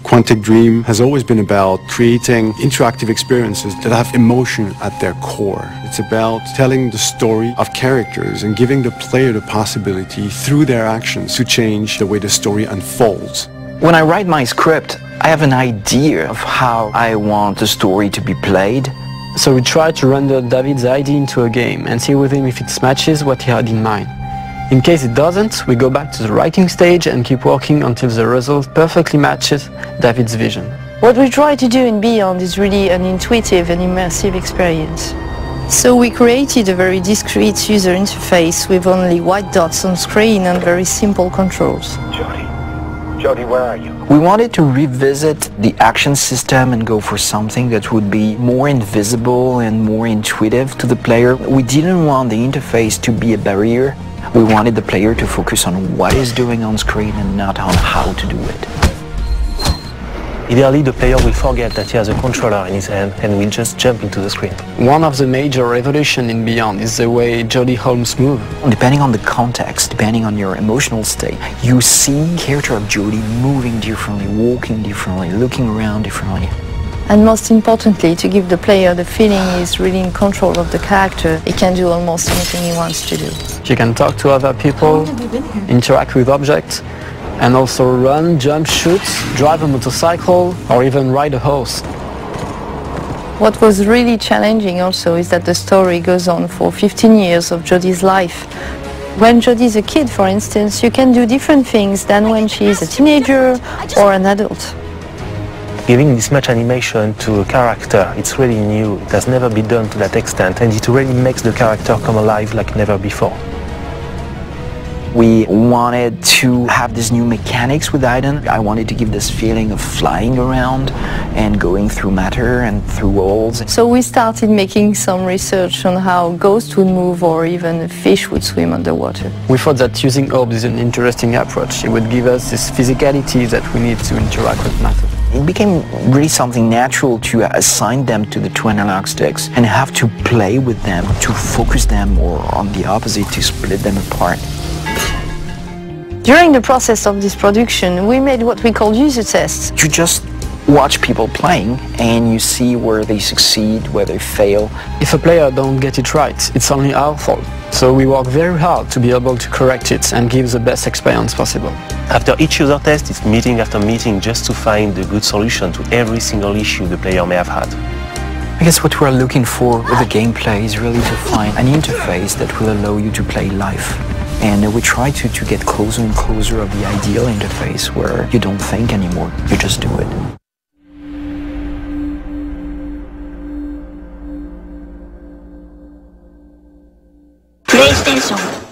Quantic Dream has always been about creating interactive experiences that have emotion at their core. It's about telling the story of characters and giving the player the possibility through their actions to change the way the story unfolds. When I write my script, I have an idea of how I want the story to be played. So we try to render David's idea into a game and see with him if it matches what he had in mind. In case it doesn't, we go back to the writing stage and keep working until the result perfectly matches David's vision. What we try to do in Beyond is really an intuitive and immersive experience. So we created a very discreet user interface with only white dots on screen and very simple controls. Jody, where are you? We wanted to revisit the action system and go for something that would be more invisible and more intuitive to the player. We didn't want the interface to be a barrier. We wanted the player to focus on what he's doing on screen and not on how to do it. Ideally, the player will forget that he has a controller in his hand and will just jump into the screen. One of the major revolutions in Beyond is the way Jody Holmes moves. Depending on the context, depending on your emotional state, you see the character of Jody moving differently, walking differently, looking around differently. And most importantly, to give the player the feeling he's really in control of the character, he can do almost anything he wants to do. You can talk to other people, interact with objects, and also run, jump, shoot, drive a motorcycle, or even ride a horse. What was really challenging also is that the story goes on for 15 years of Jodie's life. When Jodie's a kid, for instance, you can do different things than when she's a teenager or an adult. Giving this much animation to a character, it's really new. It has never been done to that extent, and it really makes the character come alive like never before. We wanted to have these new mechanics with Aiden. I wanted to give this feeling of flying around and going through matter and through walls. So we started making some research on how ghosts would move or even a fish would swim underwater. We thought that using orbs is an interesting approach. It would give us this physicality that we need to interact with matter. It became really something natural to assign them to the two analog sticks and have to play with them, to focus them, or on the opposite, to split them apart. During the process of this production, we made what we call user tests. You just watch people playing and you see where they succeed, where they fail. If a player don't get it right, it's only our fault. So we work very hard to be able to correct it and give the best experience possible. After each user test, it's meeting after meeting just to find a good solution to every single issue the player may have had. I guess what we're looking for with the gameplay is really to find an interface that will allow you to play live. And we try to get closer and closer of the ideal interface where you don't think anymore, you just do it. PlayStation